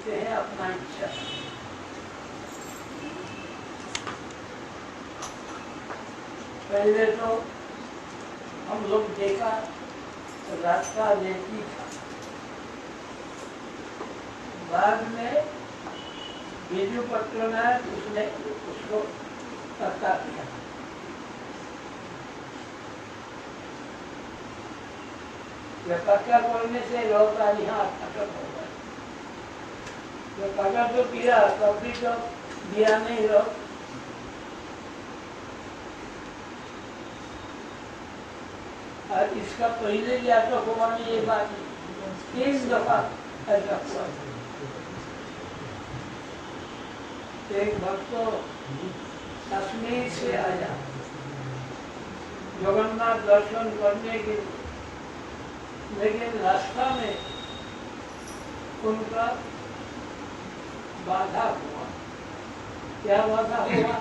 देखते हैं अपना इच्छा। पहले तो हम लोग देखा रास्ता रेती था, बाद में बिजू पट्टनायक उसने उसको पक्का किया। पक्का करने से लौटा यहाँ अटक हो गया। जो पक्का तो किया तब भी तो दिया नहीं लोग। और इसका पहले भी अटक हुआ नहीं, ये बात 3 दफा अटक हुआ। एक भक्त कश्मीर से आया जगन्नाथ दर्शन करने के लिए, लेकिन रास्ता में उनका बाधा हुआ। क्या बाधा हुआ?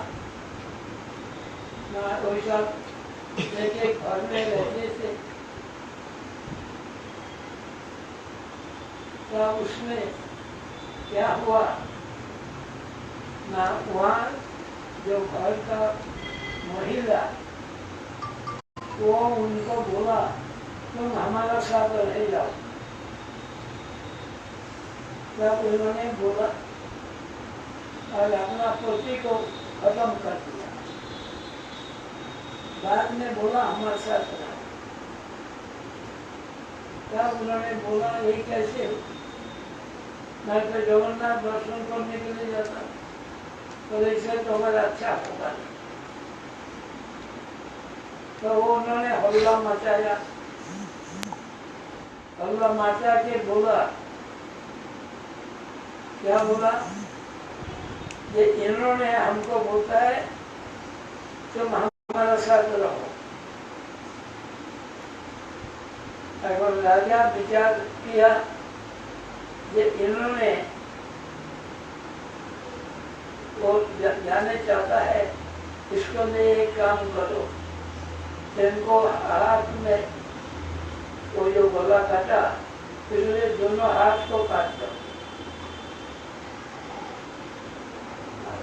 ना वैसा एक घर में रहते थे, तो उसमें क्या हुआ ना, वहाँ जो घर का महिला वो उनको बोला तुम हमारा साथ रह जाओ। तब उन्होंने बोला और अपना पति को खत्म कर दिया। बाद में बोला हमारे साथ रहो। तब उन्होंने बोला ये कैसे हो? मैं तो जगन्नाथ दर्शन करने के लिए जाता, तो ऐसे तो हमारा अच्छा होगा। तो वो उन्होंने हल्ला मचाया, हल्ला मचा के बोला, क्या बोला? ये इन्होंने हमको बोलता है तुम हमारा साथ रहो। अगर राजा विचार किया ये इन्होंने वो जाने चाहता है, इसको लिए एक काम करो, इनको हाथ में वो जो गला काटा, इसलिए दोनों हाथ को काट दो।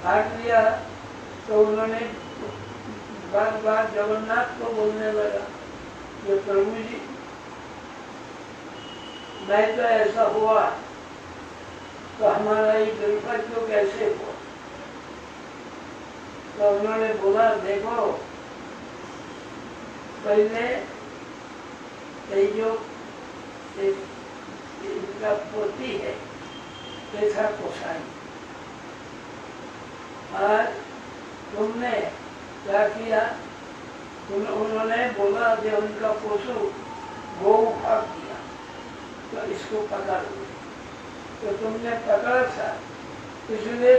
काट लिया तो उन्होंने बार बार जगन्नाथ को बोलने लगा, ये प्रभु जी नहीं तो ऐसा हुआ तो हमारा ये दुर्भाग्य कैसे हुआ? तो उन्होंने बोला देखो, पहले ये जो इनका पोती है ऐसा कोसाई, और तुमने क्या किया? उन्होंने बोला कि उनका पशु गौ भाग दिया तो इसको पकड़ लो। तो तुमने पकड़ा था, इसलिए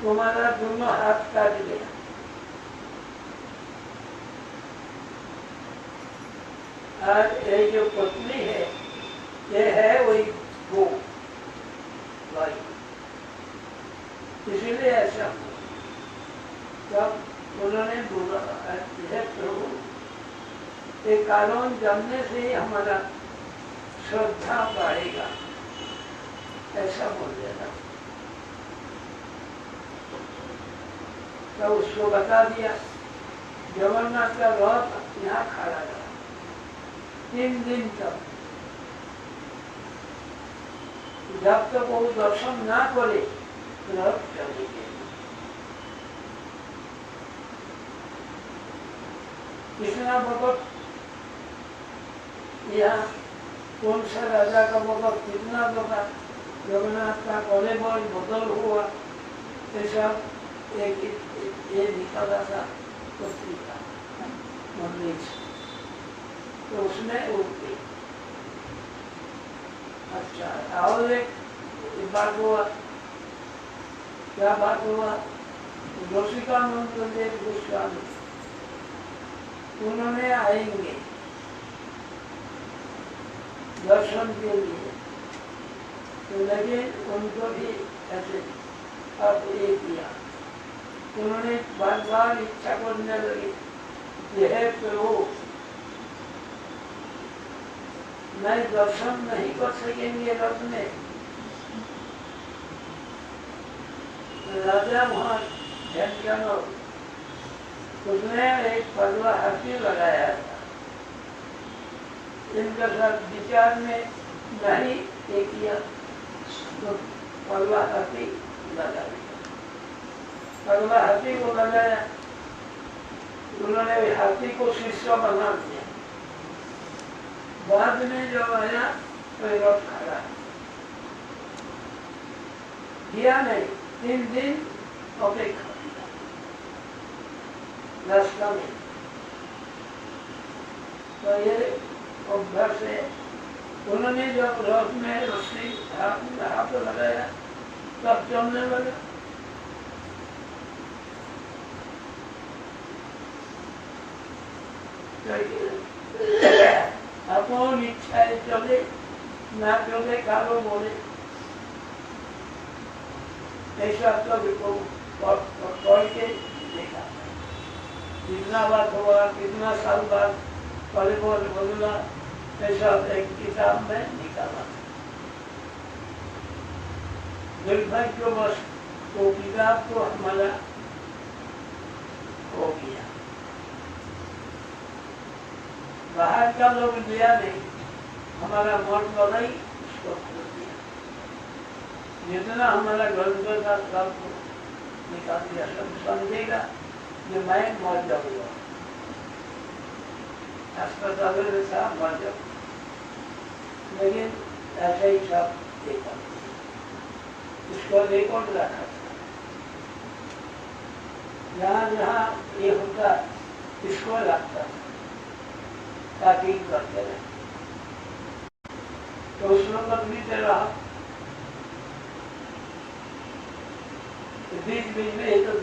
तुम्हारा दोनों हाथ काट गया। और ये जो पत्नी है ये है वही गौ गाय, इसीलिए ऐसा हुआ। तब उन्होंने बोला है प्रभु, ये कानून जानने से ही हमारा श्रद्धा बढ़ेगा, ऐसा बोल देना। तो उसको बता दिया। जगन्नाथ का रथ यहाँ खड़ा रहा 3 दिन तक। जब तक वो दर्शन ना करे रथ चले गए। कृष्णा भगत यहाँ कौन सा राजा का भगत कितना दफा जगन्नाथ का कॉलेबल बदल हुआ, ऐसा एक ये निकाला था पत्रिका मंदिर से, तो उसमें वो अच्छा। और एक बात हुआ, क्या बात हुआ? रसिकानंद देव गोस्वामी उन्होंने आएंगे दर्शन के लिए, तो लेकिन उनको भी ऐसे अब ये किया। उन्होंने बार बार इच्छा करने लगी, यह प्रभु मैं दर्शन नहीं कर सकेंगे रथ में, राजा वहाँ ध्यान किया न, उसने एक पगला हाथी लगाया था। इनके साथ विचार में नहीं ये किया तो पगला हाथी लगा दिया। पगला हाथी को लगाया, उन्होंने हाथी को शिष्य बना दिया। बाद में जब आया तो रथ खड़ा किया नहीं, 3 दिन अपेक्षा रास्ता में। तो ये अभ्यास है। उन्होंने जब रथ में रस्सी हाथ लगाया तब चलने लगा। अपन इच्छा चले ना चले, कालो बोले ऐसा तो पढ़ के देखा। कितना बार हुआ, कितना साल बाद परिवार बदला, ऐसा एक किताब में निकाला। दुर्भाग्यवश वो किताब तो हमारा हो गया, बाहर का लोग लिया नहीं, हमारा मन वाला ही उसको खोल दिया। जितना हमारा ग्रंथ का सब निकाल दिया, सब समझेगा कि मैं मर जाऊंगा, अस्पताल में था मर जाऊंगा, लेकिन ऐसा ही सब देखा, इसको रिकॉर्ड रखा था। जहाँ जहाँ ये होता इसको लगता ताकि करते रहे। तो उस वक्त बीते रहा, बीच बीच में ये तो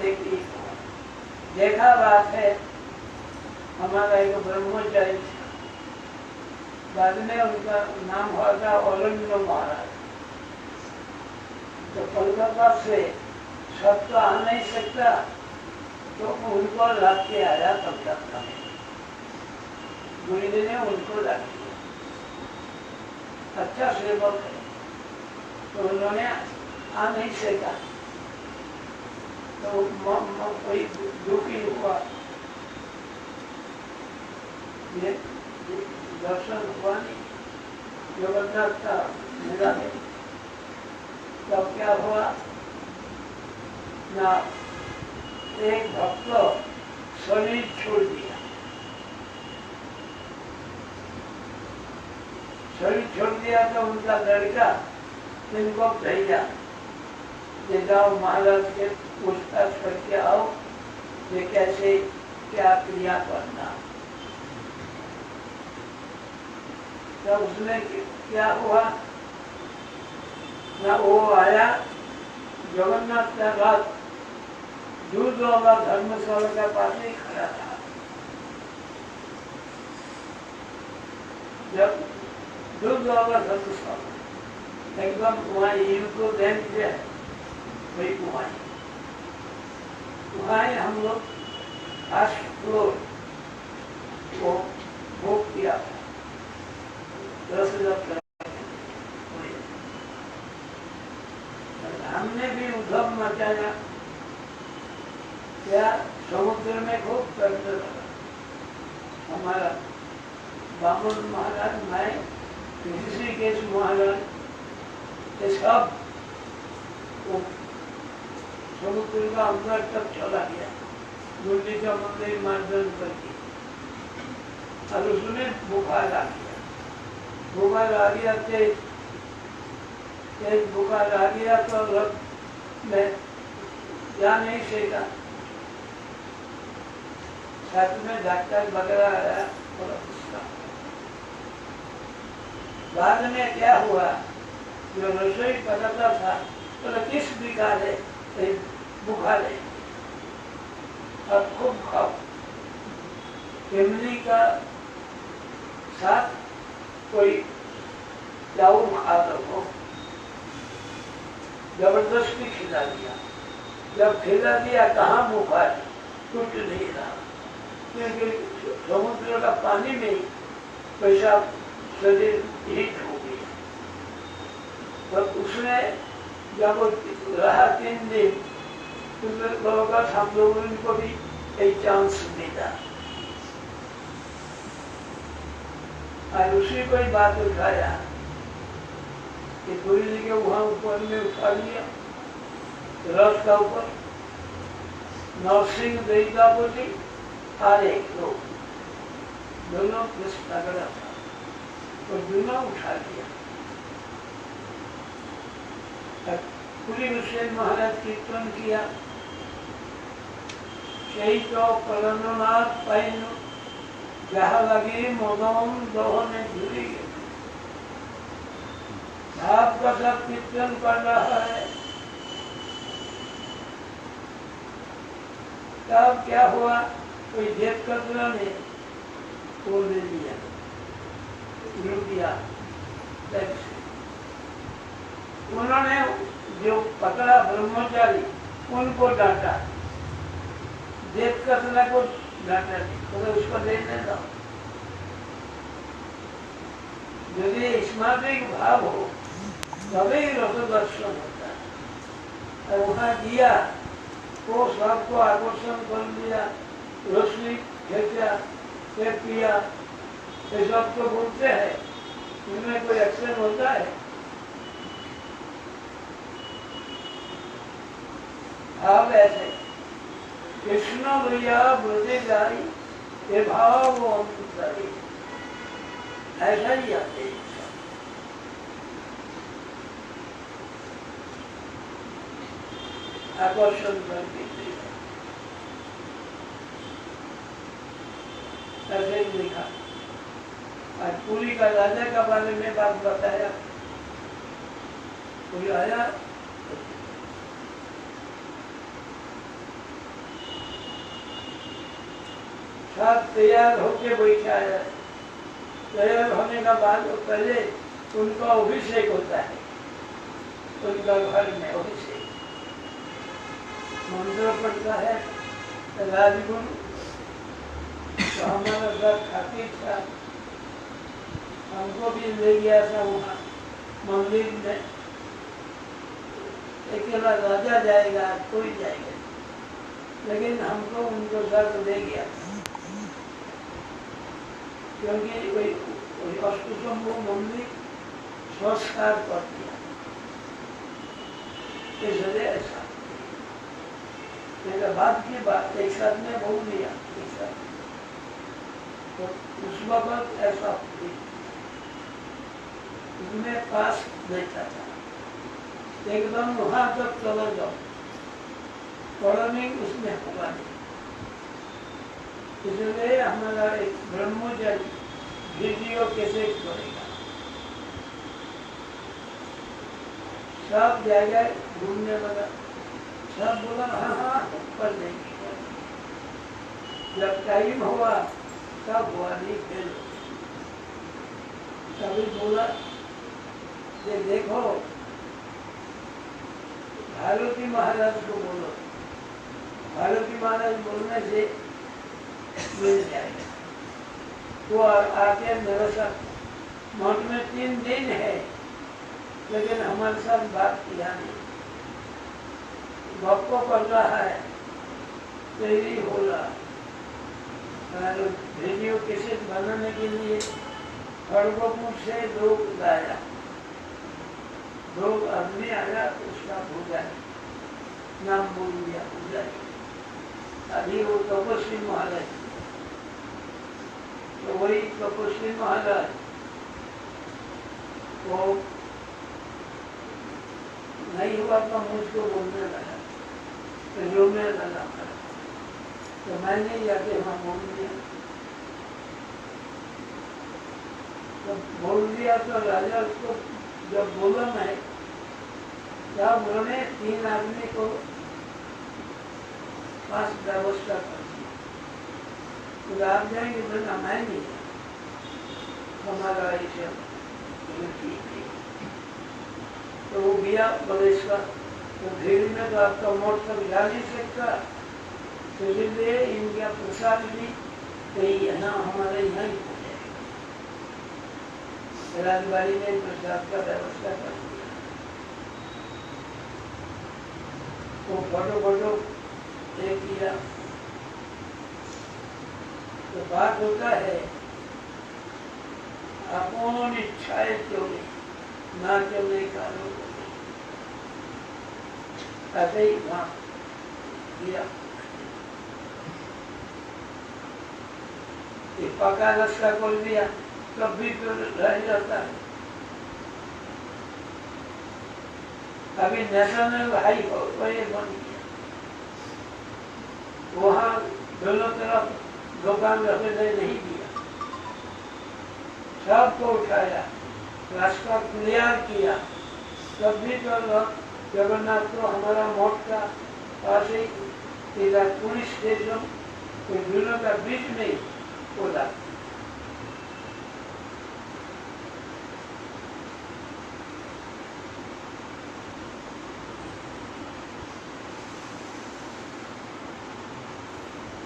देखा बात है। हमारा एक ब्रह्मचारी था, बाद में उनका नाम हुआ था औरंग महाराज। तो कोलकाता से सब तो आ नहीं सकता, तो उनको लाद के आया कलकत्ता में। गुरुजी ने उनको लाद दिया, अच्छा सेवक है, तो उन्होंने आ नहीं सका। तो कोई दुखी हुआ, ये दर्शन हुआ नहीं, जबरदस्त था मेरा नहीं। तब क्या हुआ ना, एक भक्त शरीर छोड़ दिया। शरीर छोड़ दिया तो उनका लड़का इनको भेजा, ये जाओ महाराज के पूछताछ करके आओ, ये कैसे क्या क्रिया करना। तो उसमें क्या हुआ ना, वो आया जगन्नाथ का रात दूध वाला धर्मशाला का पास ही खड़ा था। जब दूध वाला धर्मशाला एकदम वहाँ इनको बैंक है, वही वहाँ हम लोग 8 फ्लोर को बुक किया था, 10,000। हमने भी उद्धव मचाया, क्या समुद्र में खूब करने लगा। हमारा बामन महाराज, मैं, ऋषिकेश महाराज, ये सब समुद्र का अंदर तक चला गया, गुरुजी का मंदिर मार्जन करके। और उसमें बुखार आ गया, बुखार आ गया, तेज बुखार आ गया। तो रथ में जा नहीं सका, साथ में डॉक्टर वगैरह आया। बाद में क्या हुआ, जो रसोई पकाता था तो किस बिकार है, बुखार है, और खूब खाओ, इमली का साथ कोई चावल खा सको, जबरदस्ती खिला दिया। जब खिला दिया, कहाँ बुखार टूट नहीं रहा, क्योंकि समुद्र का पानी में ही पैसा शरीर हीट हो गया। तो उसने जब रहा 3 दिन, लोग हम लोग उनको भी एक चांस मिला। और उसी को ही बात उठाया कि गुरु जी के वहां ऊपर में उठा लिया रथ का ऊपर, नरसिंह देवतापति और एक लोग दोनों कृष्ण लगा था, तो दोनों उठा लिया। पूरी हुसैन महाराज कीर्तन किया, সেই তো করণনাথ পাইন যাহা লাগে মদন দহনে झूली भाव का सब कीर्तन कर रहा है। तब क्या हुआ, कोई जेब कतरा ने तोड़ दे दिया रुपया। उन्होंने जो पकड़ा ब्रह्मचारी उनको डांटा, देव कतरा को डांटा नहीं, तो उसको देने दो। यदि स्मार्टिक भाव हो तभी रसदर्शन होता है। और वहाँ दिया वो सबको आकर्षण कर दिया, रोशनी खींचा, एक किया, ये सब तो बोलते हैं, इनमें कोई एक्शन होता है? भाव ऐसे कृष्ण भैया ब्रजे जाई ये भाव अंतरी, ऐसा ही आते आकर्षण करके ऐसे ही लिखा। आज पूरी का राजा का बारे में बात बताया, कोई आया सब तैयार होके बैठा है। तैयार होने का बाद पहले उनका अभिषेक होता है, उनका घर में अभिषेक मंदिर पड़ता है। राजगुरु तो हमारा घर खातिर था, हमको भी ले गया था वहाँ मंदिर में। अकेला राजा जाएगा, कोई जाएगा, लेकिन हमको उनको घर ले गया क्योंकि वही अष्टशंभु मंदिर संस्कार कर दिया, इसलिए ऐसा मेरा बात की बात एक साथ में बोल दिया। तो उस वक्त ऐसा उसमें पास बैठा था, एकदम वहां तक चला जाओ, कॉलोनी उसमें होगा नहीं। इसलिए हमारा एक ब्रह्मचारी वीडियो कैसे करेगा, सब जगह घूमने लगा, सब बोला हाँ हाँ ऊपर देंगे। जब टाइम हुआ तब हुआ नहीं, फिर सभी बोला ये देखो भारती महाराज को बोलो, भारती महाराज बोलने से मिल जाएगा। तो आके मेरे साथ मठ में 3 दिन है, लेकिन हमारे साथ बात किया नहीं, गप कर रहा है, तेरी हो रहा। वीडियो कैसेट बनाने के लिए खड़गपुर से लोग लाया, 2 आदमी आया, उसका पूजा नाम बोल दिया पूजा। अभी वो तपस्वी महाराज, तो वही तपस्वी महाराज वो नहीं हुआ तो मुझको बोलने लगा, तो रोने लगा, तो मैंने जाके वहाँ बोल दिया। तो बोल दिया तो राजा उसको जब बोला मैं, तब उन्होंने 3 आदमी को पास व्यवस्था कर दी। तो आप जाएंगे बोला मैं नहीं, हमारा ऐसा ठीक है। तो वो गया बलेश्वर, तो भीड़ में तो आपका मोट तक जा नहीं सकता, तो इसलिए इनका प्रसाद भी कहीं यहाँ हमारे यहाँ ही हो जाएगा। राजबाड़ी ने प्रसाद का व्यवस्था कर दिया। वो फोटो ये किया। तो बात होता है अपन इच्छाएं चले ना चले कानून ऐसे ही वहाँ किया। ये पका रास्ता खोल दिया तब भी तो रह जाता है। अभी नेशनल हाईवे बन गया, वहाँ दोनों तरफ दुकान रखने नहीं दिया, सबको उठाया, रास्ता क्लियर किया, तब भी तो जगन्नाथ को हमारा मोट का पास ही पुलिस स्टेशन दोनों का बीच में बोला।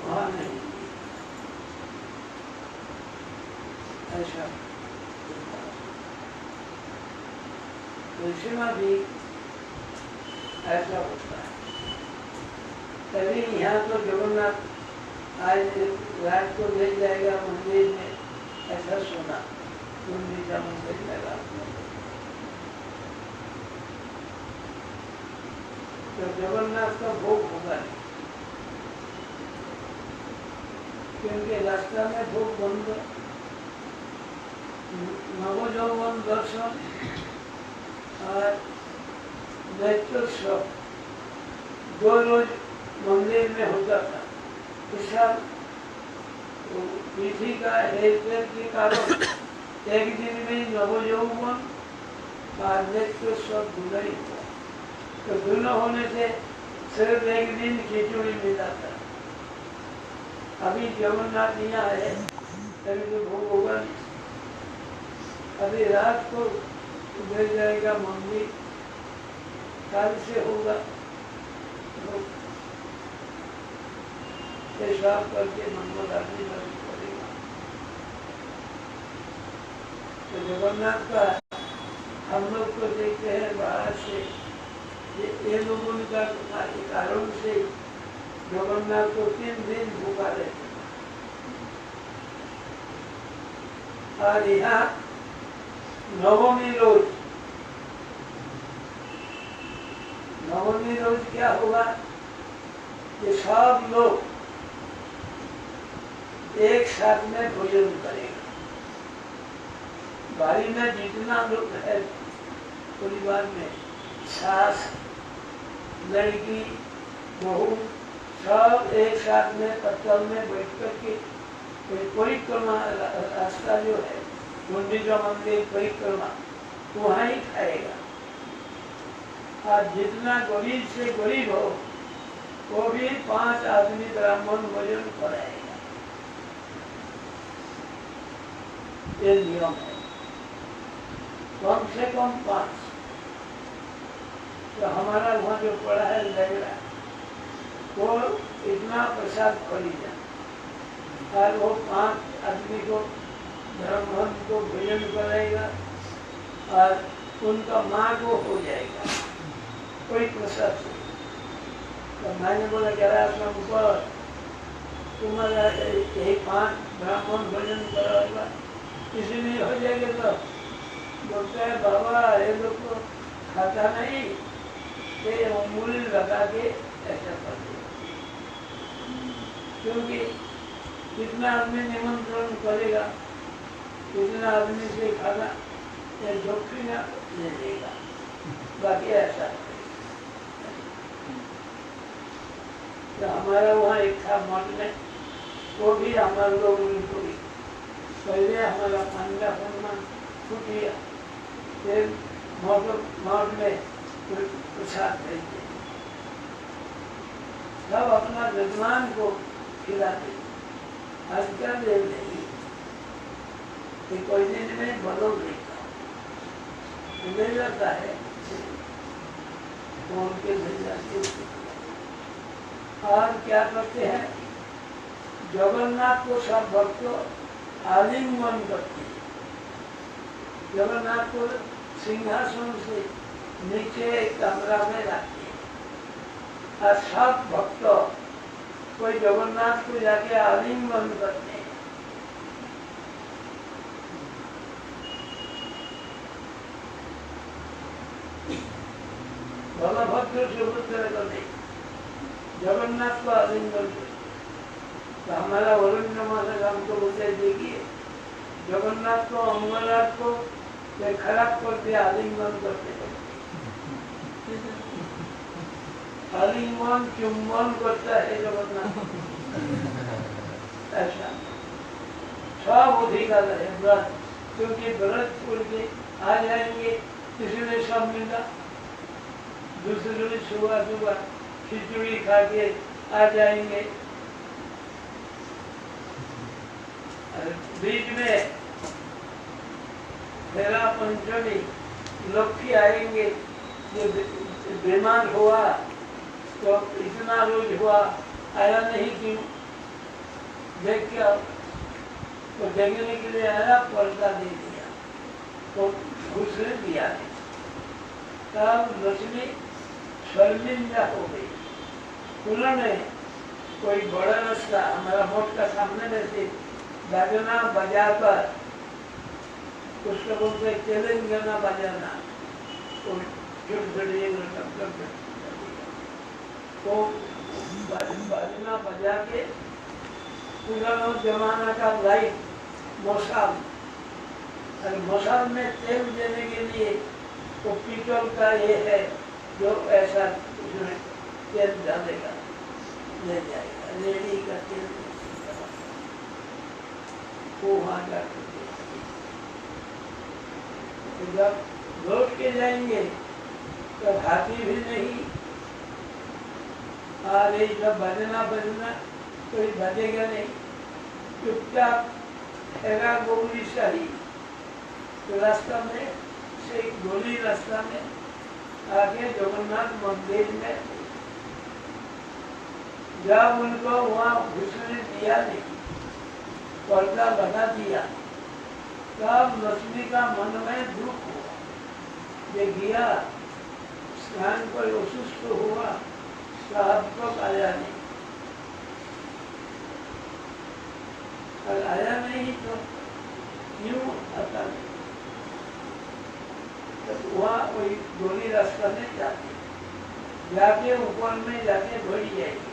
वहाँ नहीं ऐसा। तुलसी में भी ऐसा होता है। तभी यहाँ तो जगन्नाथ आज रात को ले जाएगा मंदिर में, ऐसा सुना गुंडीचा मंदिर लगा। तो जगन्नाथ का भोग होगा नहीं, क्योंकि रास्ता में भोग बंद। नवजौवन दर्शन और नेत्रोत्सव 2 रोज मंदिर में होता था। इस साल तिथि का हेरफेर के कारण एक दिन में नवजौवन और नेत्रोत्सव दोनों ही हुआ। तो दोनों होने से सिर्फ एक दिन खिचड़ी मिला था। अभी जगन्नाथ यहाँ है तभी तो भोग होगा नहीं। अभी रात को उधर जाएगा मंदिर, कल से होगा पेशाब करके मंगल आदमी पड़ेगा। तो जगन्नाथ का हम लोग को देखते हैं बाहर से, ये लोगों का कारण से जगन्नाथ को 3 दिन भूखा रहते। और यहाँ नवमी रोज क्या होगा, ये सब लोग एक साथ में भोजन करेगा। बाड़ी में जितना लोग है परिवार में, सास, लड़की, बहू, सब एक साथ में पत्तल में बैठ करके परिक्रमा रास्ता जो है गुंडीचा मंदिर परिक्रमा वहाँ ही खाएगा। और जितना गरीब से गरीब हो वो भी 5 आदमी ब्राह्मण भोजन कराएगा। ये नियम है, कम से कम 5। तो हमारा वहाँ जो पड़ा है लगड़ा, वो इतना प्रसाद खरीदा और वो 5 आदमी को ब्राह्मण को भोजन कराएगा और उनका माँ को हो जाएगा कोई प्रसाद से। तो मैंने बोला कह ऊपर तुम्हारा यही 5 ब्राह्मण भोजन कराएगा, इसीलिए हो जाएगा। तो बोलता है बाबा ये लोग को खाता नहीं, ये मूल लगा के ऐसा कर दो, क्योंकि कितना आदमी निमंत्रण करेगा, कितना आदमी से खाना या जोखिम ले लेगा, बाकी ऐसा। तो हमारा वहाँ एक था मठ में, वो भी हमारे लोग उनको भी पहले हमारा पंद्रह छूट गया, फिर मठ में प्रसाद देते, सब अपना यजमान को खिलाते। आजकल ये नहीं, कोई दिन में बदल देगा, मिल जाता है फोन के मिल जाते। और क्या करते हैं, जगन्नाथ को सब भक्त आलिंगन करते हैं। जगन्नाथ को सिंहासन से नीचे एक कमरा में रखते हैं और सब भक्त कोई जगन्नाथ को जाके आलिंगन करते हैं। बलभद्र सुभद्रा को नहीं, जगन्नाथ को आलिंगन करते। तो हमारा वरुण माता हमको बोलते देखिए जगन्नाथ को अमरनाथ को खराब करते आलिंगन करते, आलिंगन चुम्बन करता है जगन्नाथ। ऐसा सब अधिकार है व्रत, क्योंकि व्रत छोड़ के आ जाएंगे किसी ने सब मिला, दूसरे ने सुबह सुबह खिचड़ी खा के आ जाएंगे। बीच में मेरा पंचमी लक्ष्मी आएंगे, जो बीमार हुआ तो इतना रोज हुआ आया नहीं, क्यों देख के तो देखने के लिए आया, पर्दा दे दिया तो घुसने दिया नहीं। तब लक्ष्मी शर्मिंदा हो गई। उन्होंने कोई बड़ा रास्ता हमारा मोट का सामने में से बजना बजाकर, उसको बोलते तेलंगाना बजाना, तो बजना बजा के पुराना जमाना का लाइट मशाल, और मशाल में तेल देने के लिए तो पीतल का ये है जो ऐसा उसमें तेल डालेगा, ले जाएगा, रेडी का तेल वो वहाँ जाकर जब लौट के जाएंगे तो हाथी भी नहीं आ रही, जब बजना बजना कोई बजेगा नहीं, चुपचाप हैगा गोली सही। तो रास्ता में से गोली रास्ता में आगे जगन्नाथ मंदिर में जब उनको वहाँ घुसने दिया नहीं, पर्दा लगा दिया, तब लक्ष्मी का मन में दुख हुआ, ये गया स्नान पर असुस्त हुआ, साहब को आया नहीं, और आया नहीं तो क्यों आता नहीं। तो वहाँ कोई गोली रास्ता में जाके ऊपर में जाके बढ़ जाएगी,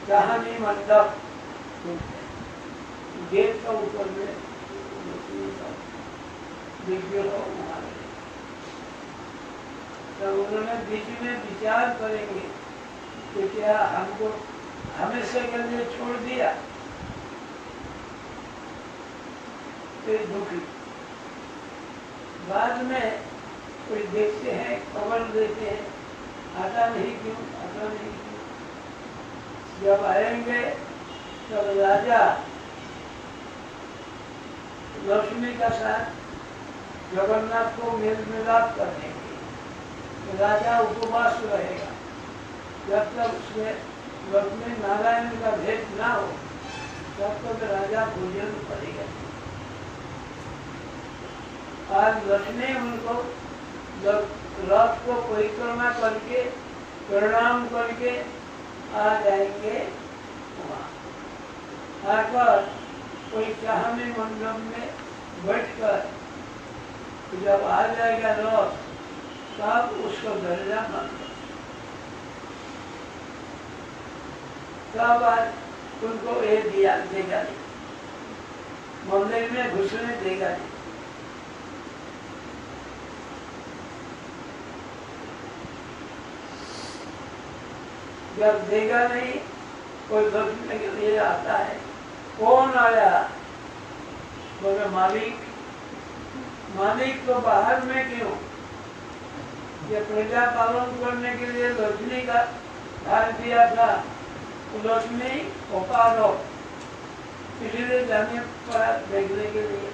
कहानी मंडप गेट का ऊपर में तो उन्होंने बीच में विचार करेंगे कि क्या हमको हमेशा के लिए छोड़ दिया, फिर दुखी। बाद में कोई देखते हैं, खबर देते हैं, आता नहीं क्यों, आता नहीं क्यों। जब आएंगे तब राजा लक्ष्मी का साथ जगन्नाथ को मेल मिलाप करने के राजा उपवास रहेगा, जब तक उसमें लक्ष्मी नारायण का भेद ना हो तब तक राजा भोजन करेगा। आज लक्ष्मी उनको रथ को परिक्रमा करके प्रणाम करके आ जाएंगे। वहाँ आकर कोई चाहने मंडप में बैठकर जब आ जाएगा रथ, तब उसको दर्जा मान लो, तब आज उनको ये दिया देगा नहीं, मंदिर में घुसने देगा नहीं। जब देगा नहीं, कोई लौटने के लिए आता है, कौन आया, बोले मालिक। मालिक तो बाहर में क्यों, ये प्रजा पालन करने के लिए लक्ष्मी का भाग दिया था, लक्ष्मी ओकारो, इसलिए जाने पड़ा देखने के लिए।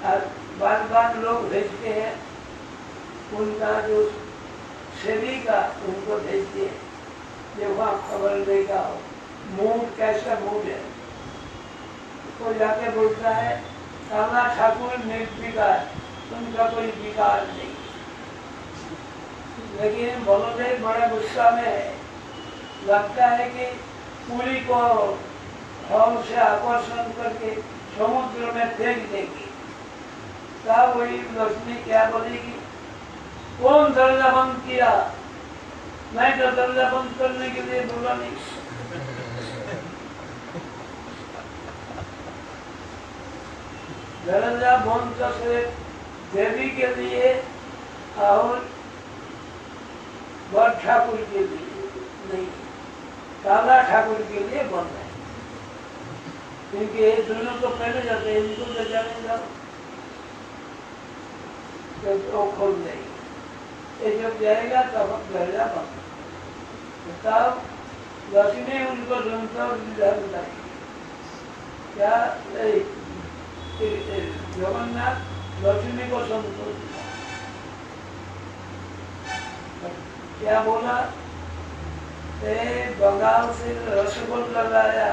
और बार बार लोग भेजते हैं, उनका जो सेविका उनको भेजते हैं, जो वहाँ खबर देगा मूड कैसा मूड है। तो जाके बोलता है काला ठाकुर निर्विकार, उनका कोई विकार नहीं। लेकिन बलदेव बड़ा गुस्सा में है, लगता है कि पूरी को हल से आकर्षण करके समुद्र में फेंक देगी। तब वही लक्ष्मी क्या बोलेगी, कौन दरवाजा बंद किया? मैं तो दरवाजा बंद करने के लिए बोला नहीं। दरवाजा बंद तो सिर्फ देवी के लिए और वर ठाकुर के लिए नहीं, काला ठाकुर के लिए बंद है, क्योंकि ये दोनों तो पहले जाते हैं, इनको तो जाने जाओ तो खोल देंगे। ये जब जाएगा तब दरवाजा बंद, तब लक्ष्मी उनको ढूंढता और विधान बताएगी क्या जगन्नाथ लक्ष्मी को संतोष क्या बोला, बंगाल से रसगुल्ला लाया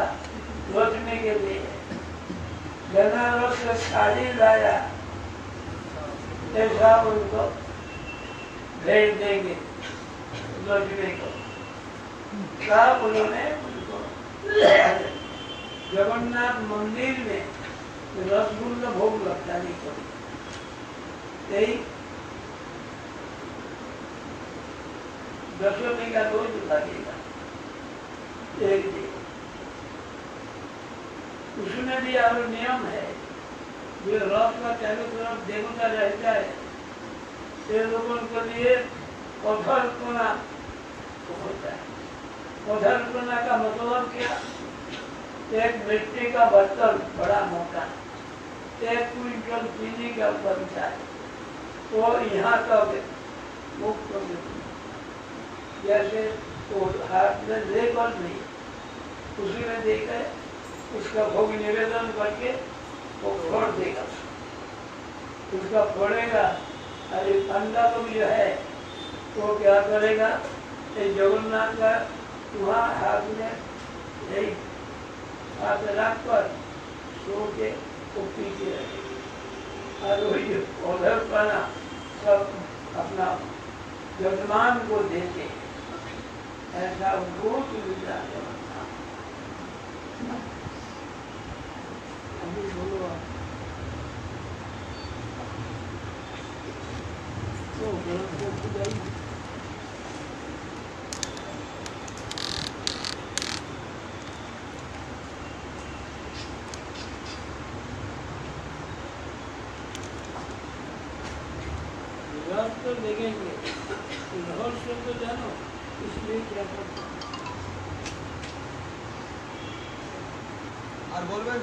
लक्ष्मी के लिए, बनारस से साड़ी लाया, ऐसा उनको भेज देंगे लक्ष्मी को। तब उन्होंने उनको जगन्नाथ मंदिर में रसगुल्ला भोग लगता नहीं कभी, यही दशमी का रोज लगेगा एक दिन। उसमें भी और नियम है, जो रथ का चारों तरफ देवता रहता है, ये लोगों के लिए पथरपना होता है। पथरपना का मतलब क्या, एक मिट्टी का बर्तन बड़ा मोटा 1 क्विंटल चीनी का बनता है, वो यहाँ तक मुक्त जैसे वो हाथ में लेकर नहीं, उसी में देकर उसका भोग निवेदन करके वो फोड़ देगा, उसका फोड़ेगा। अरे पंडा लोग जो है वो क्या करेगा, जगन्नाथ का वहाँ हाथ में यही हाथ रख कर सो के वो पीछे रखेगा, और वही उधर पाना सब अपना यजमान को देते, ऐसा उनको सुविधा है। अभी बोलो आप। तो गलत को खुदाई तो देखेंगे, रहस्य तो जानो, इसलिए क्या करते और बोलबेन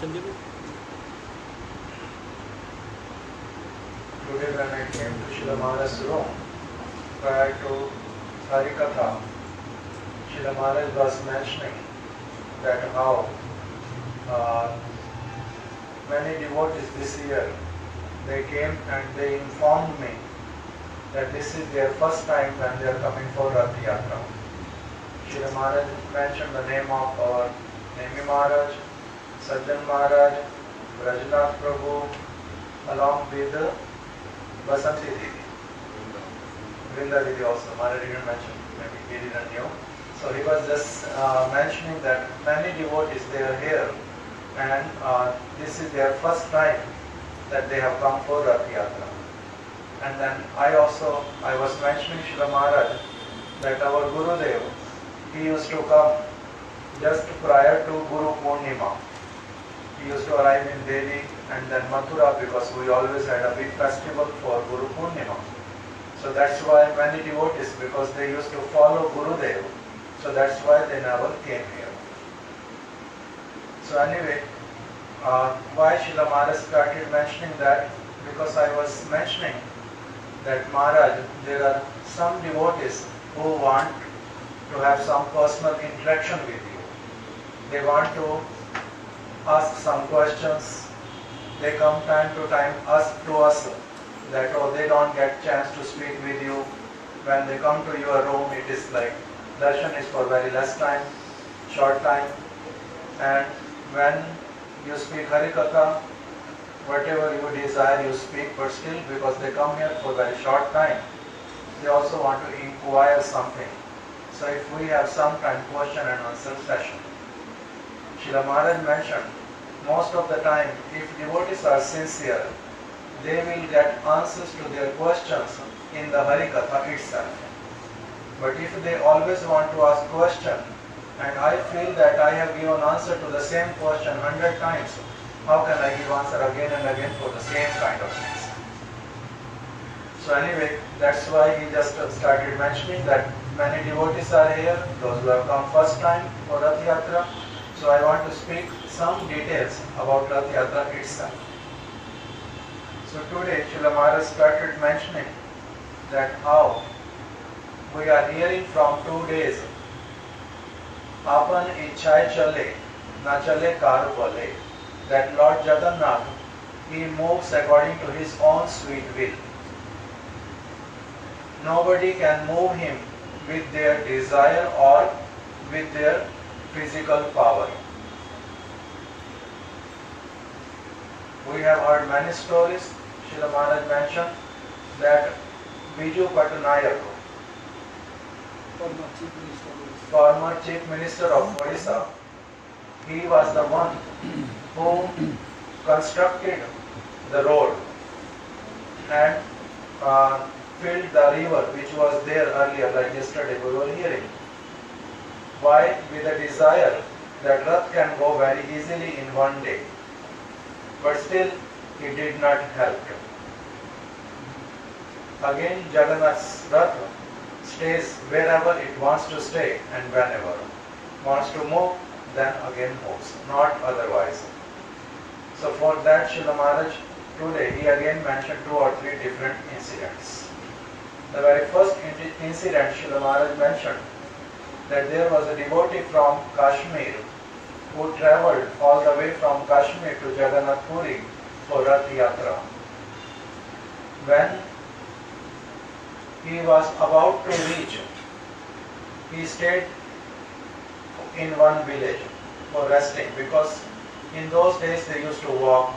Sanjay ji. Today when I came to Srila Maharaj's room, prior to Harikatha, Srila Maharaj was mentioning that how many devotees this year, they came and they informed me that this is their first time when they are coming for Rath Yatra. Srila Maharaj mentioned the name of our Nemi Maharaj, Sajjan Maharaj, Brajnath Prabhu, along with Basanti Didi. Vrinda Didi also, Maharaj didn't mention, maybe he didn't know. So he was just mentioning that many devotees, they are here and this is their first time that they have come for Rath Yatra. And then I was mentioning Srila Maharaj that our Gurudev, he used to come just prior to Guru Purnima. He used to arrive in Delhi and then Mathura, because we always had a big festival for Guru Purnima. So that's why many devotees, because they used to follow Gurudev, so that's why they never came here. So anyway, why Srila Maharaj started mentioning that, because I was mentioning that Maharaj, there are some devotees who want to have some personal interaction with you. They want to ask some questions. They come time to time to us that they don't get chance to speak with you. When they come to your room, it is like darshan is for very less time, short time, and when you speak Harikatha, whatever you desire you speak, but still because they come here for very short time, they also want to inquire something. So if we have some time question and answer session. Srila Maharaj mentioned, most of the time if devotees are sincere, they will get answers to their questions in the Harikatha itself. But if they always want to ask question, and I feel that I have given answer to the same question 100 times, how can I give answer again and again for the same kind of things? So anyway, that's why he just started mentioning that many devotees are here, those who have come first time for Rath Yatra. So I want to speak some details about Rath Yatra itself. So today Srila Maharaj started mentioning that how we are hearing from 2 days, Apan ichhai chale, na chale kar bale, that Lord Jagannath, he moves according to his own sweet will. Nobody can move him with their desire or with their physical power. We have heard many stories. Srila Maharaj mentioned that Biju Patnaik, former Chief Minister of Odisha, he was the one who constructed the road and filled the river which was there earlier, like yesterday we were hearing. Why? With the desire that Rath can go very easily in one day. But still, he did not help him. Again, Jagannath's Rath stays wherever it wants to stay and whenever. Wants to move, then again moves, not otherwise. So for that, Srila Maharaj today, he again mentioned 2 or 3 different incidents. The very first incident Srila Maharaj mentioned that there was a devotee from Kashmir who travelled all the way from Kashmir to Jagannath Puri for Rath Yatra. When he was about to reach, he stayed in one village for resting, because in those days they used to walk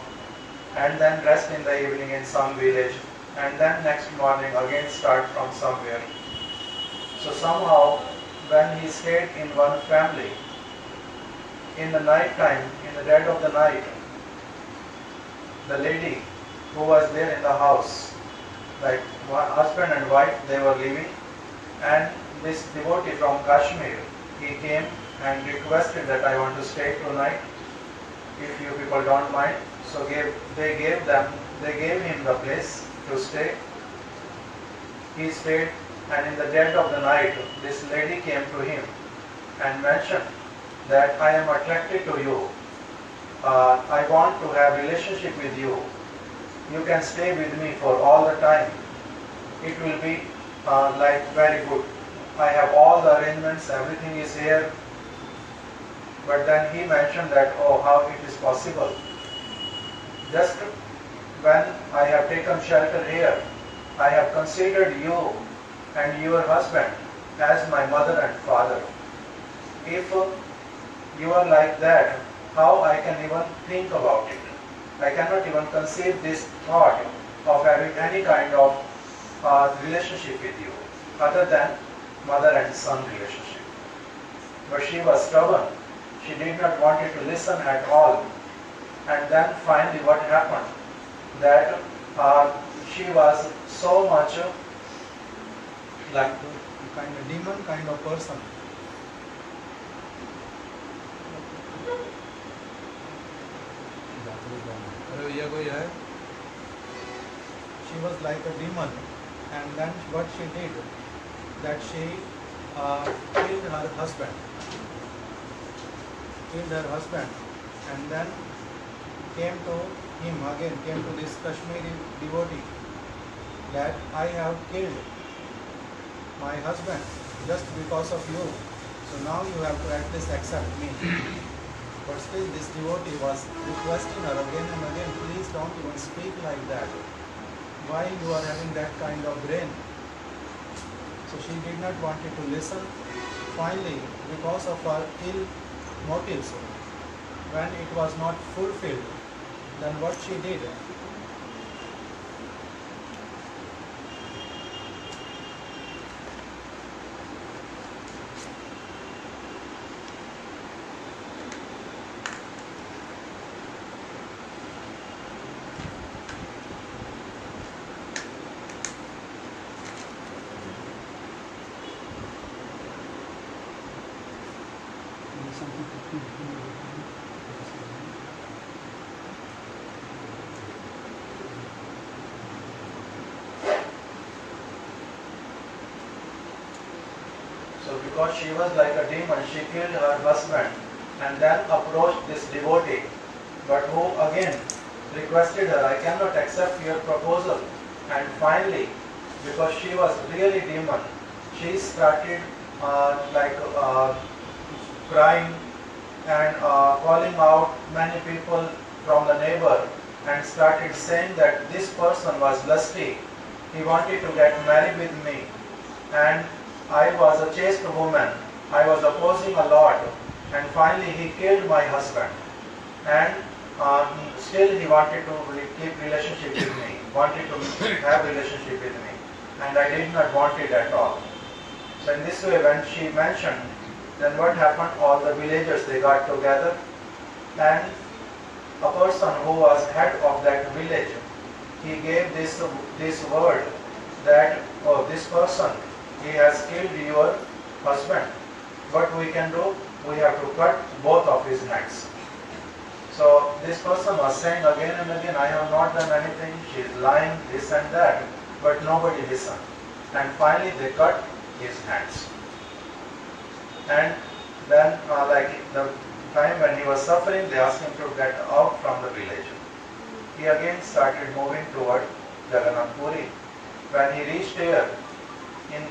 and then rest in the evening in some village and then next morning again start from somewhere. So somehow when he stayed in one family, in the night time, in the dead of the night, the lady who was there in the house, like husband and wife, they were living, and this devotee from Kashmir, he came and requested that I want to stay tonight, if you people don't mind. So they gave him the place to stay. He stayed, and in the dead of the night, this lady came to him and mentioned that I am attracted to you. I want to have relationship with you. You can stay with me for all the time. It will be like very good. I have all the arrangements, everything is here. But then he mentioned that, oh, how it is possible. Just when I have taken shelter here, I have considered you and your husband as my mother and father. If you are like that, how I can even think about it? I cannot even conceive this thought of having any kind of relationship with you, other than mother and son relationship. But she was stubborn. She did not want it to listen at all. And then finally what happened? That she was so much like a kind of demon kind of person. She was like a demon, and then what she did, that she killed her husband, and then came to him again, came to this Kashmiri devotee, that I have killed my husband just because of you, so now you have to at least accept me. But still this devotee was requesting her again and again, please don't even speak like that. Why you are having that kind of brain? So she did not want it to listen. Finally, because of her ill motives, when it was not fulfilled, Then what she did, so because she was like a demon, she killed her husband and then approached this devotee, but who again requested her, I cannot accept your proposal. And finally, because she was really demon, she started crying and calling out many people from the neighbor and started saying that this person was lusty. He wanted to get married with me and I was a chaste woman. I was opposing a lot and finally he killed my husband and still he wanted to keep relationship with me, wanted to have relationship with me and I did not want it at all. So in this way when she mentioned, then what happened, all the villagers they got together and a person who was head of that village, he gave this word that, oh, this person, he has killed your husband. What we can do, we have to cut both of his hands. So this person was saying again and again, I have not done anything, she is lying, this and that, but nobody listened. And finally they cut his hands. And then like the time when he was suffering, they asked him to get out from the village. He again started moving toward Jagannath Puri. When he reached here, in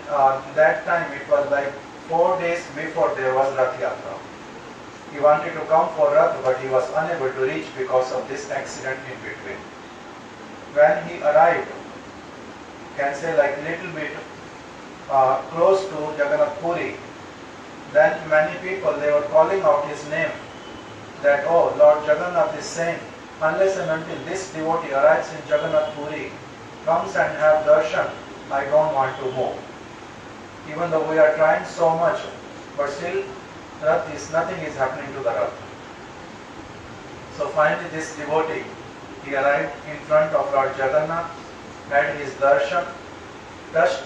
that time it was like 4 days before there was Rath Yatra. He wanted to come for Rath, but he was unable to reach because of this accident in between. When he arrived, can say like little bit close to Jagannath Puri, then many people, they were calling out his name that, oh, Lord Jagannath is saying, unless and until this devotee arrives in Jagannath Puri, comes and have darshan, I don't want to move. Even though we are trying so much, but still nothing is happening to the Rath. So finally this devotee, he arrived in front of Lord Jagannath, had his darshan, touched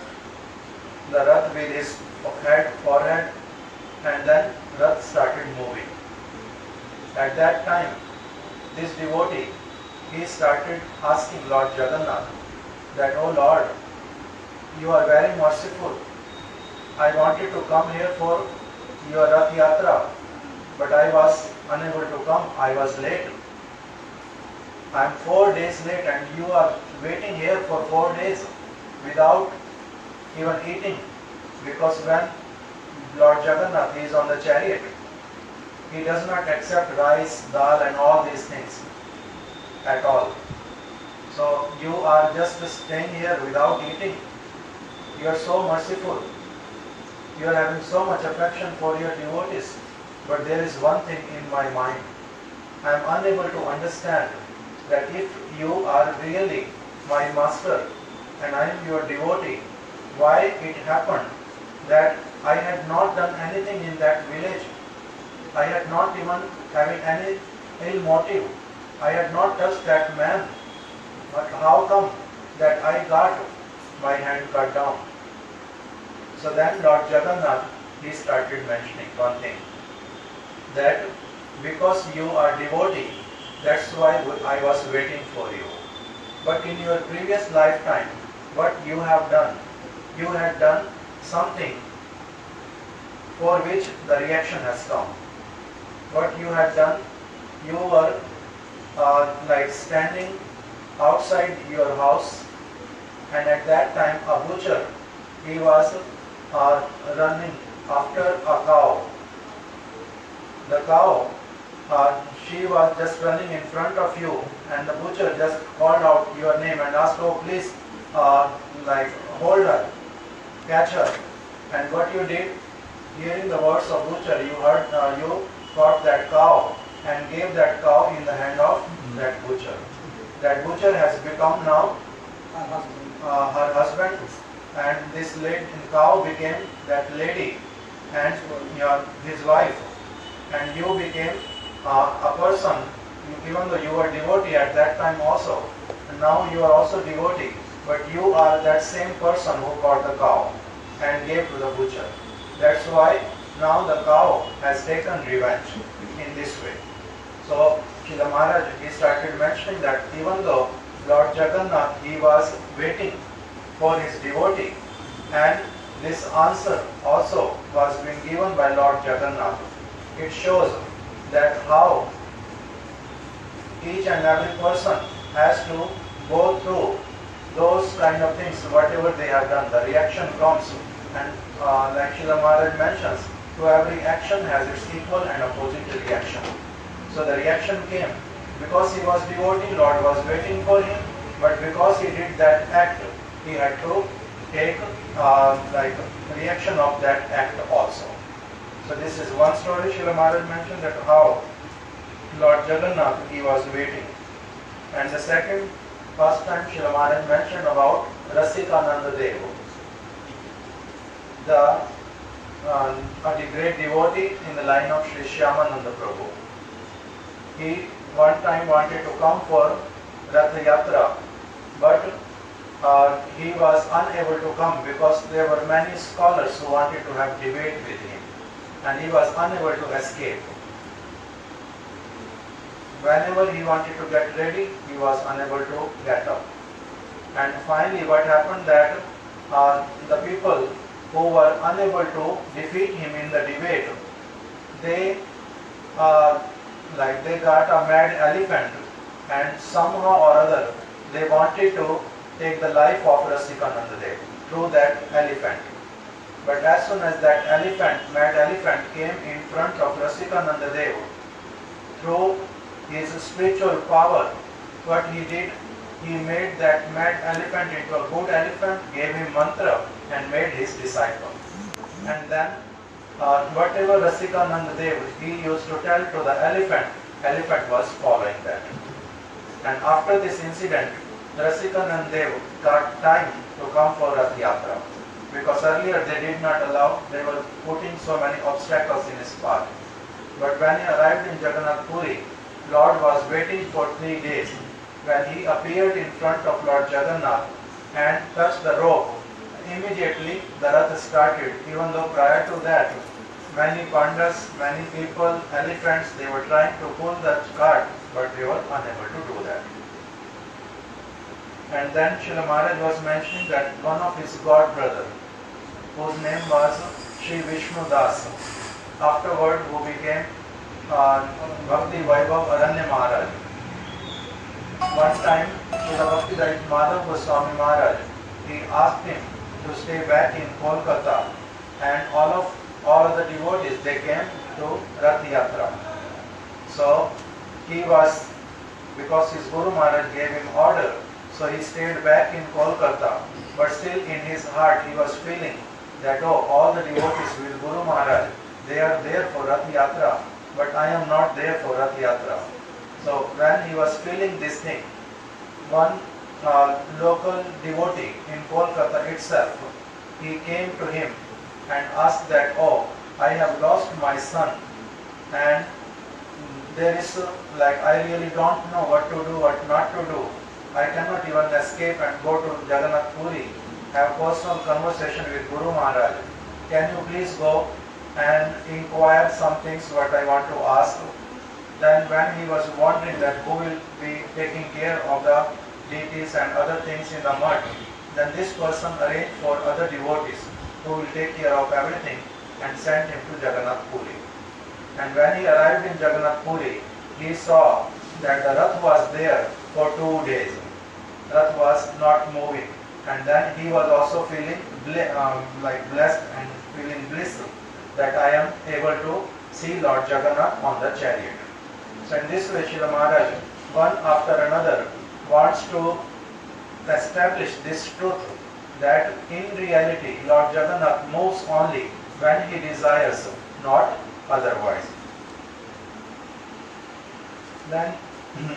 the Rath with his forehead, and then Rath started moving. At that time, this devotee, he started asking Lord Jagannath that, oh Lord, you are very merciful. I wanted to come here for your Rath Yatra, but I was unable to come. I was late. I am 4 days late and you are waiting here for 4 days without even eating, because when Lord Jagannath is on the chariot, he does not accept rice, dal and all these things at all. So you are just staying here without eating. You are so merciful. You are having so much affection for your devotees. But there is one thing in my mind. I am unable to understand that if you are really my master and I am your devotee, why it happened that I had not done anything in that village. I had not even having any ill motive. I had not touched that man. But how come that I got my hand cut down? So then Lord Jagannath, he started mentioning one thing, that because you are devotee, that's why I was waiting for you. But in your previous lifetime, what you have done, you had done something for which the reaction has come. What you had done, you were like standing outside your house, and at that time a butcher, he was running after a cow. The cow, she was just running in front of you, and the butcher just called out your name and asked, oh please, like hold her, catch her. And what you did, hearing the words of butcher, you heard, you caught that cow and gave that cow in the hand of that butcher. That butcher has become now her husband, and this cow became that lady and his wife, and you became a person, even though you were devotee at that time also, and now you are also devotee, but you are that same person who got the cow and gave to the butcher. That's why now the cow has taken revenge in this way. So Srila Maharaj, he started mentioning that even though Lord Jagannath, he was waiting for his devotee, and this answer also was being given by Lord Jagannath. It shows that how each and every person has to go through those kind of things, whatever they have done. The reaction comes, and like Srila Maharaj mentions, to every action has its equal and opposite reaction. So the reaction came because he was devotee, Lord was waiting for him, but because he did that act, he had to take like reaction of that act also. So this is one story Srila Maharaj mentioned, that how Lord Jagannath, he was waiting. And the first time Srila Maharaj mentioned about Rasikananda Deva, the great devotee in the line of Sri Shyamananda Prabhu. He one time wanted to come for Ratha Yatra, but he was unable to come because there were many scholars who wanted to have debate with him, and he was unable to escape. Whenever he wanted to get ready, he was unable to get up. And finally what happened, that the people who were unable to defeat him in the debate, they got a mad elephant, and somehow or other they wanted to take the life of Rasikananda Dev through that elephant. But as soon as that mad elephant came in front of Rasikananda Dev, through his spiritual power, what he did, he made that mad elephant into a good elephant, gave him mantra, and made his disciple. And then whatever Rasikananda Dev he used to tell to the elephant was following that. And after this incident, Rasikananda Dev got time to come for Rath Yatra, because earlier they did not allow, they were putting so many obstacles in his path. But when he arrived in Jagannath Puri, Lord was waiting for 3 days. When he appeared in front of Lord Jagannath and touched the rope, immediately the Rath started, even though prior to that, many pandas, many people, elephants, they were trying to pull the cart, but they were unable to do that. And then Srila Maharaj was mentioning that one of his god brother, whose name was Sri Vishnu Das, afterward who became Bhakti Vaibhav Aranya Maharaj. One time, Srila Bhakti Madhav Goswami Maharaj, he asked him to stay back in Kolkata, and all of the devotees, they came to Rath Yatra. So he was, because his Guru Maharaj gave him order, so he stayed back in Kolkata, but still in his heart he was feeling that, oh, all the devotees with Guru Maharaj, they are there for Rath Yatra, but I am not there for Rath Yatra. So when he was feeling this thing, one local devotee in Kolkata itself, he came to him and asked that, oh, I have lost my son, and there is I really don't know what to do, what not to do. I cannot even escape and go to Jagannath Puri, have personal conversation with Guru Maharaj. Can you please go and inquire some things what I want to ask? Then when he was wondering that who will be taking care of the deities and other things in the mud, then this person arranged for other devotees who will take care of everything and sent him to Jagannath Puri. And when he arrived in Jagannath Puri, he saw that the Rath was there for 2 days. Rath was not moving, and then he was also feeling blessed and feeling bliss that I am able to see Lord Jagannath on the chariot. So in this way, Srila Maharaj, one after another, wants to establish this truth that in reality Lord Jagannath moves only when he desires, not otherwise. Then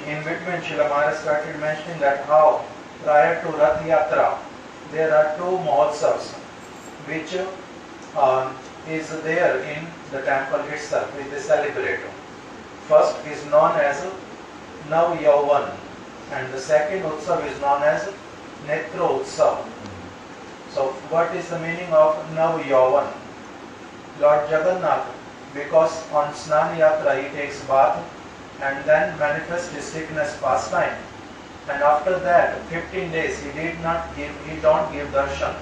in between Srila Maharaj started mentioning that how prior to Rath Yatra there are two Mahotsavs which is there in the temple itself which they celebrate. First is known as Nav Yauvan and the second Utsav is known as Netra Utsav. So what is the meaning of Nav Yauvan? Lord Jagannath, because on Snan Yatra he takes bath and then manifests his sickness pastime, and after that 15 days he don't give darshan.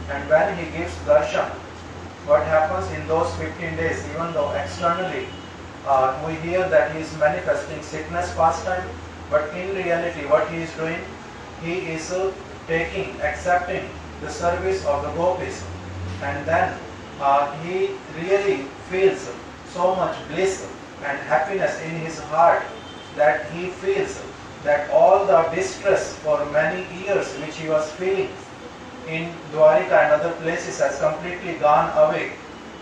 And when he gives darshan, what happens in those 15 days, even though externally we hear that he is manifesting sickness pastime, but in reality what he is doing, he is accepting the service of the gopis, and then he really feels so much bliss and happiness in his heart that he feels that all the distress for many years which he was feeling in Dwarika and other places has completely gone away,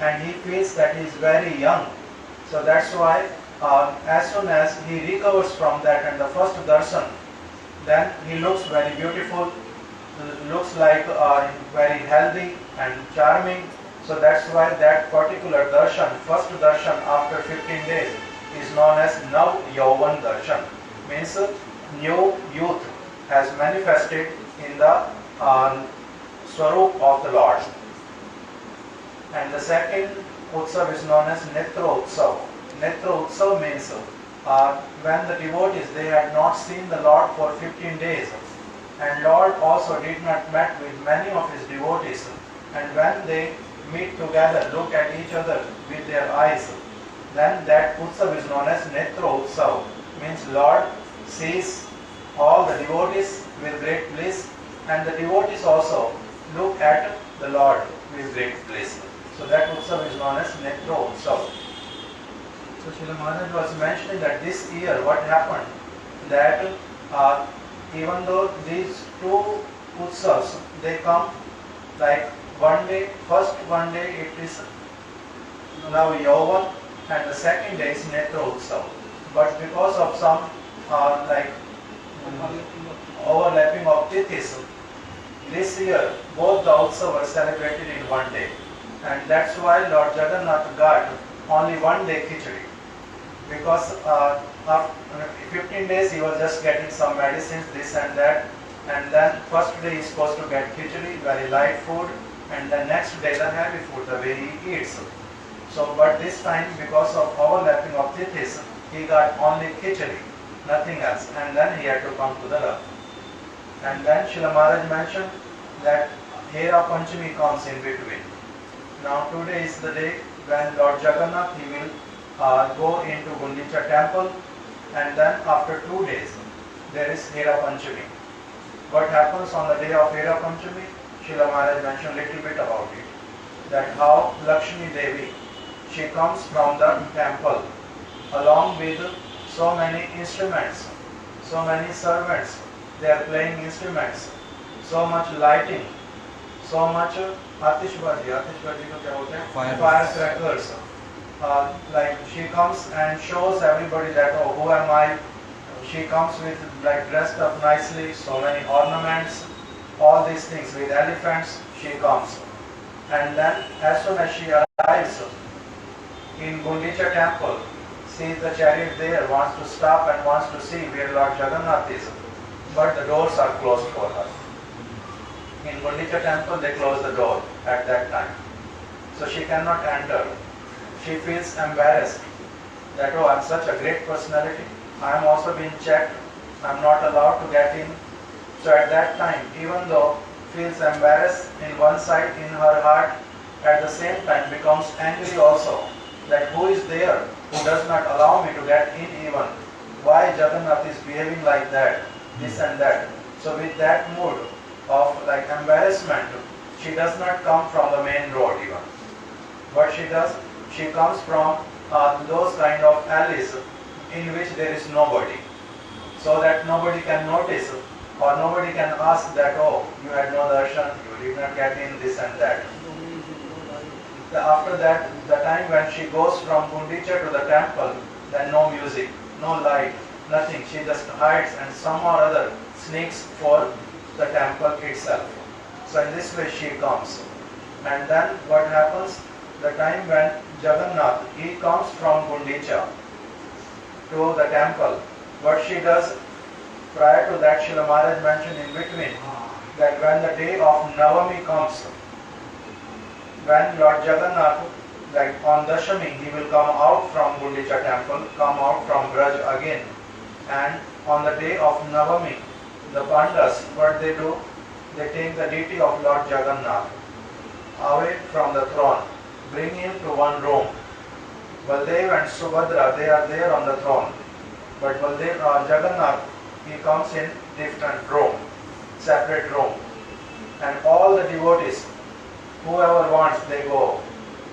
and he feels that he is very young. So that's why as soon as he recovers from that and the first darshan, then he looks very beautiful, looks like very healthy and charming. So that's why that particular darshan, first darshan after 15 days, is known as Nav Yauvan darshan. Means new youth has manifested in the Swarup of the Lord. And the second Utsav is known as Netra Utsav. Netra Utsav means when the devotees, they had not seen the Lord for 15 days, and Lord also did not met with many of his devotees, and when they meet together, look at each other with their eyes, then that Utsav is known as Netra Utsav. Means Lord sees all the devotees with great bliss, and the devotees also look at the Lord with great bliss. So that Utsav is known as Netra Utsav. So Srila Maharaj was mentioning that this year what happened, that even though these two Utsavs, they come like one day, first one day it is Nav Yauvan and the second day is Netra Utsav. But because of some overlapping of tithis, this year both the Utsav were celebrated in one day, and that's why Lord Jagannath got only one day khichdi, because after 15 days he was just getting some medicines, this and that, and then first day he is supposed to get khichdi, very light food, and the next day the heavy food, the way he eats. So but this time because of overlapping of tithis, he got only khichdi, nothing else, and then he had to come to the Rath. And then Srila Maharaj mentioned that Hera Panchami comes in between. Now today is the day when Lord Jagannath, he will go into Gundicha temple, and then after 2 days there is Hera Panchami. What happens on the day of Hera Panchami? Srila Maharaj mentioned a little bit about it. That how Lakshmi Devi, she comes from the temple along with so many instruments, so many servants, they are playing instruments, so much lighting, so much atishbaji ko kya bolte hain? Firecrackers. Like she comes and shows everybody that, oh, who am I? She comes with like dressed up nicely, so many ornaments, all these things with elephants, she comes. And then as soon as she arrives in Gundicha temple, sees the chariot there, wants to stop and wants to see where Lord Jagannath is, but the doors are closed for her. In Gundicha temple they close the door at that time, so she cannot enter. She feels embarrassed that, oh, I'm such a great personality, I am also being checked, I'm not allowed to get in. So at that time, even though feels embarrassed in one side in her heart, at the same time becomes angry also, that who is there who does not allow me to get in even? Why Jagannath is behaving like that, this and that. So with that mood of like embarrassment, she does not come from the main road even. What she does, she comes from those kind of alleys in which there is nobody, so that nobody can notice or nobody can ask that, oh, you had no darshan, you did not get in, this and that. After that, the time when she goes from Gundicha to the temple, then no music, no light, nothing. She just hides and somehow or other sneaks for the temple itself. So in this way she comes. And then what happens? The time when Jagannath, he comes from Gundicha to the temple. What she does, prior to that, Srila Maharaj mentioned in between that when the day of Navami comes, when Lord Jagannath, like on Dashami, he will come out from Gundicha temple, come out from Braj again. And on the day of Navami, the Pandas, what they do, they take the deity of Lord Jagannath away from the throne, bring him to one room. Baldev and Subhadra, they are there on the throne. But Jagannath, he comes in different room, separate room. And all the devotees, whoever wants, they go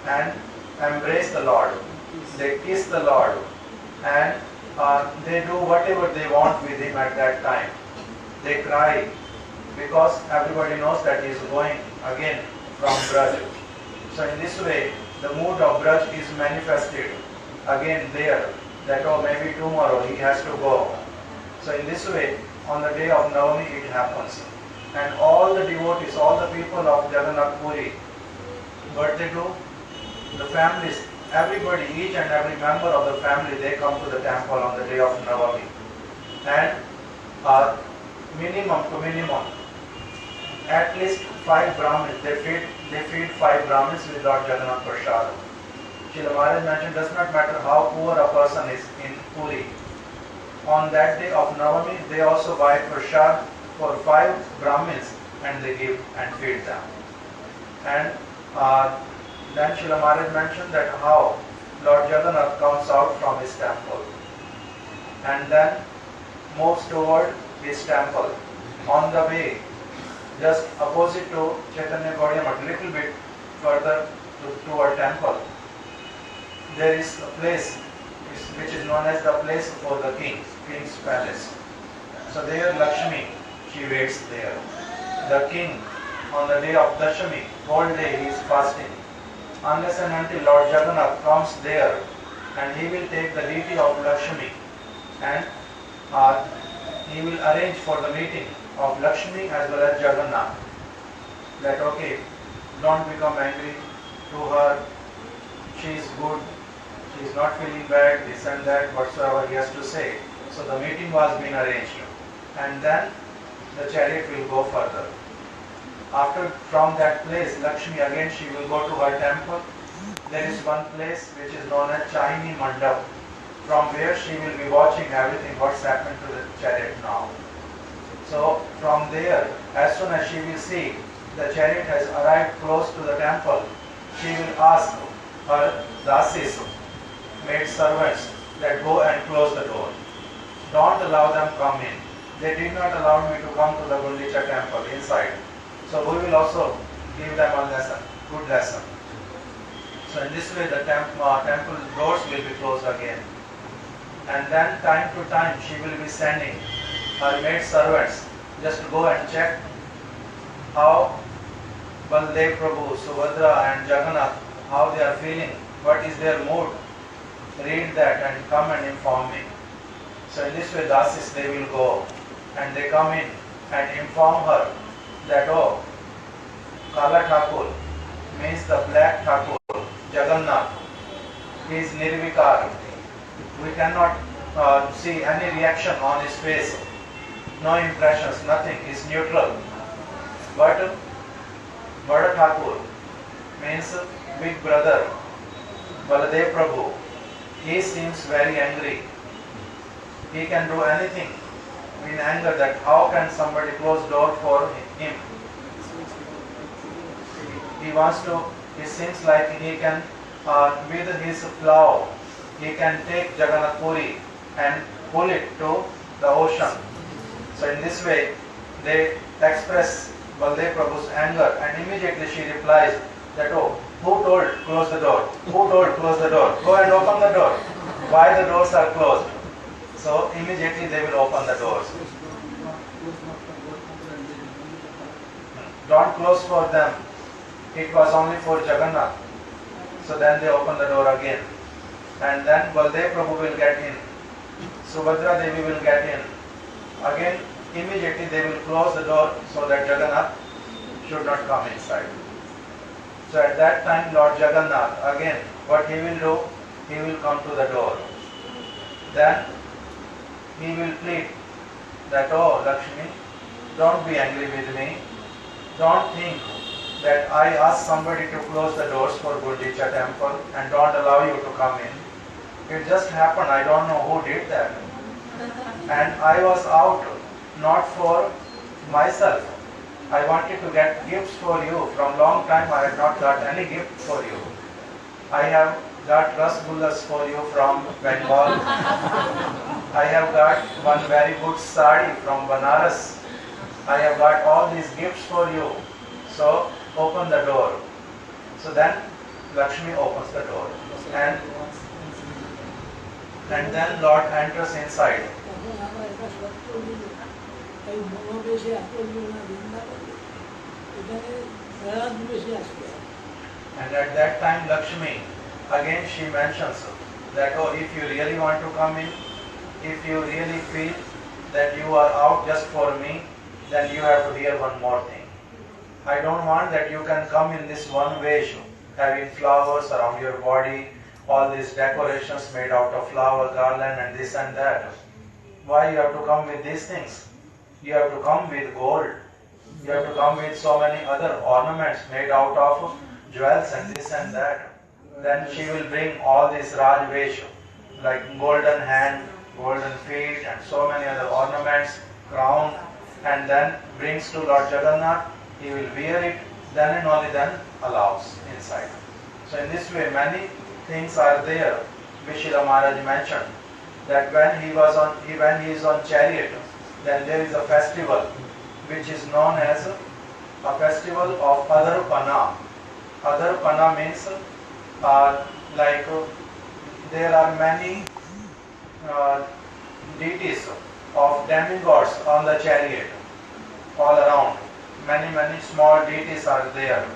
and embrace the Lord. They kiss the Lord and they do whatever they want with him at that time. They cry because everybody knows that he is going again from Braj. So in this way, the mood of Braj is manifested again there, that oh, maybe tomorrow he has to go. So in this way, on the day of Navami it happens. And all the devotees, all the people of Jagannath Puri, what they do, the families, everybody, each and every member of the family, they come to the temple on the day of Navami. And minimum to minimum, at least 5 Brahmins, they feed 5 Brahmins with Lord Jagannath Prasad. Srila Maharaj mentioned, does not matter how poor a person is in Puri. On that day of Navami, they also buy prasad for 5 Brahmins and they give and feed them. And then Srila Maharaj mentioned that how Lord Jagannath comes out from his temple and then moves toward his temple. On the way, just opposite to Chaitanya Gaudiya Math, little bit further to our temple, there is a place which is known as the place for the king's palace. So there Lakshmi, she waits there. The king on the day of Dashami, whole day he is fasting. Unless and until Lord Jagannath comes there and he will take the deity of Lakshmi and he will arrange for the meeting of Lakshmi as well as Jagannath. That okay, don't become angry to her, she is good, she is not feeling bad, this and that, whatsoever he has to say. So the meeting was being arranged. And then the chariot will go further. After, from that place, Lakshmi again, she will go to her temple. There is one place which is known as Chayini Mandap, from where she will be watching everything, what's happened to the chariot now. So from there, as soon as she will see the chariot has arrived close to the temple, she will ask her dasis, maid servants, that go and close the door. Don't allow them come in. They did not allow me to come to the Gundicha temple inside. So we will also give them a lesson, good lesson. So in this way the temple doors will be closed again. And then time to time she will be sending her maid servants just to go and check how Baldev Prabhu, Subhadra and Jagannath, how they are feeling, what is their mood. Read that and come and inform me. So in this way dasis, they will go and they come in and inform her that oh, Kala Thakur means the black Thakur, Jagannath, he is Nirvikar. We cannot see any reaction on his face, no impressions, nothing, he is neutral. But Bada Thakur means big brother, Baladev Prabhu, he seems very angry. He can do anything in anger, that how can somebody close door for him. He wants to, it seems like he can, with his plow, he can take Jagannath Puri and pull it to the ocean. So in this way, they express Baldev Prabhu's anger and immediately she replies that, oh, who told close the door? Who told close the door? Go and open the door. Why the doors are closed? So immediately they will open the doors. Don't close for them. It was only for Jagannath. So then they open the door again. And then Baldev Prabhu will get in. Subhadra Devi will get in. Again, immediately they will close the door so that Jagannath should not come inside. So at that time, Lord Jagannath, again, what he will do? He will come to the door. Then he will plead that, oh Lakshmi, don't be angry with me. Don't think that I asked somebody to close the doors for Gundicha temple and don't allow you to come in. It just happened. I don't know who did that. And I was out not for myself. I wanted to get gifts for you. From long time I had not got any gift for you. I have got rasgullas for you from Bengal. I have got one very good sari from Banaras. I have got all these gifts for you. So open the door. So then Lakshmi opens the door. And then Lord enters inside. And at that time Lakshmi, again she mentions that, oh, if you really want to come in, if you really feel that you are out just for me, then you have to hear one more thing. I don't want that you can come in this one way, having flowers around your body, all these decorations made out of flower garland and this and that. Why you have to come with these things? You have to come with gold. You have to come with so many other ornaments made out of jewels and this and that. Then she will bring all these Rajvesh, like golden hand, golden feet and so many other ornaments, crown, and then brings to Lord Jagannath. He will wear it, then and only then allows inside. So in this way many things are there which Srila Maharaj mentioned, that when he is on chariot, then there is a festival which is known as a festival of Adarpana. Adarpana means there are many deities of demigods on the chariot all around. Many small deities are there,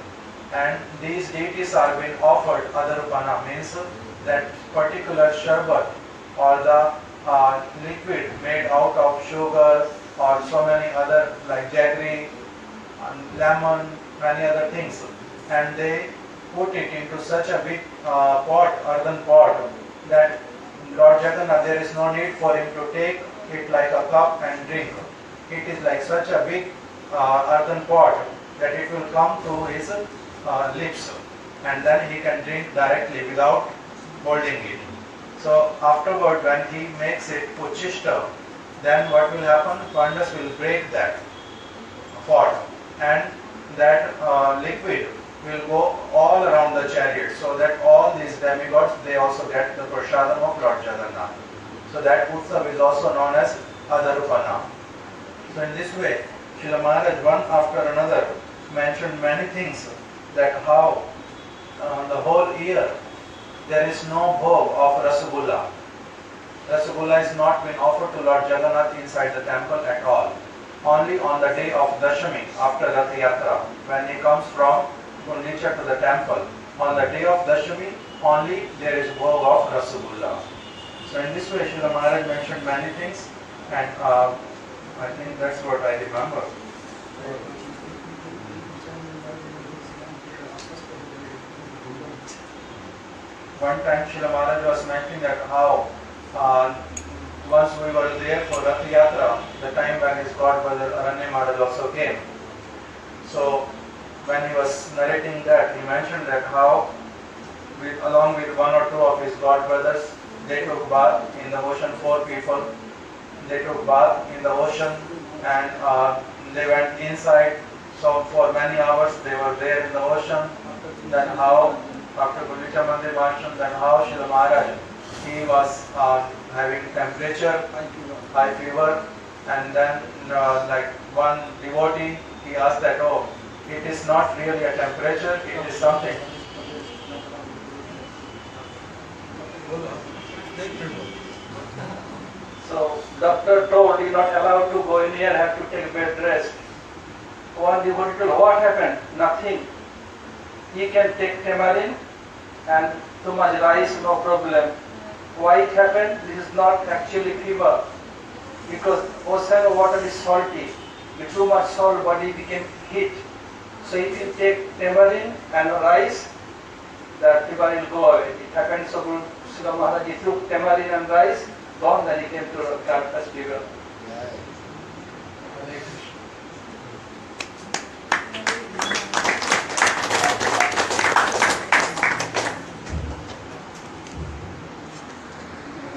and these deities are being offered Adarpana, means that particular sharbat or the liquid made out of sugar or so many other like jaggery, lemon, many other things, and they put it into such a big pot, earthen pot, that Lord Jagannath, there is no need for him to take it like a cup and drink. It is like such a big earthen pot that it will come to his lips, and then he can drink directly without holding it. So afterward, when he makes it Uchishta, then what will happen? Pandas will break that pot, and that liquid will go all around the chariot, so that all these demigods, they also get the prasadam of Lord Jagannath. So that utsav is also known as Adarupana. So in this way, Srila Maharaj one after another mentioned many things, that how the whole year there is no bhog of Rasagulla. Rasagulla is not been offered to Lord Jagannath inside the temple at all. Only on the day of Dashami, after Rath Yatra, when he comes from Gundicha to the temple, on the day of Dashami, only there is bhog of Rasagulla. So in this way, Srila Maharaj mentioned many things, and I think that's what I remember. One time Srila Maharaj was mentioning that how once we were there for Rath Yatra, the time when his godbrother Aranya Maharaj also came. So when he was narrating that, he mentioned that how along with one or two of his godbrothers, they took bath in the ocean, 4 people. They took bath in the ocean, and they went inside. So for many hours they were there in the ocean. Then how, after Gundicha Mandir Bhanshan, then how Srila Maharaj, he was having temperature, high fever, and then like one devotee, he asked that, oh, it is not really a temperature, it is something. So doctor told he not allowed to go in here, have to take bed rest. One devotee told, what happened? Nothing. He can take Temalin and too much rice, no problem. why it happened? This is not actually fever, because ocean water is salty. With too much salt, body became heat. So if you take tamarind and rice, the fever will go away. It happened so Srila Maharaj, he took tamarind and rice, gone, then he came to the campus fever.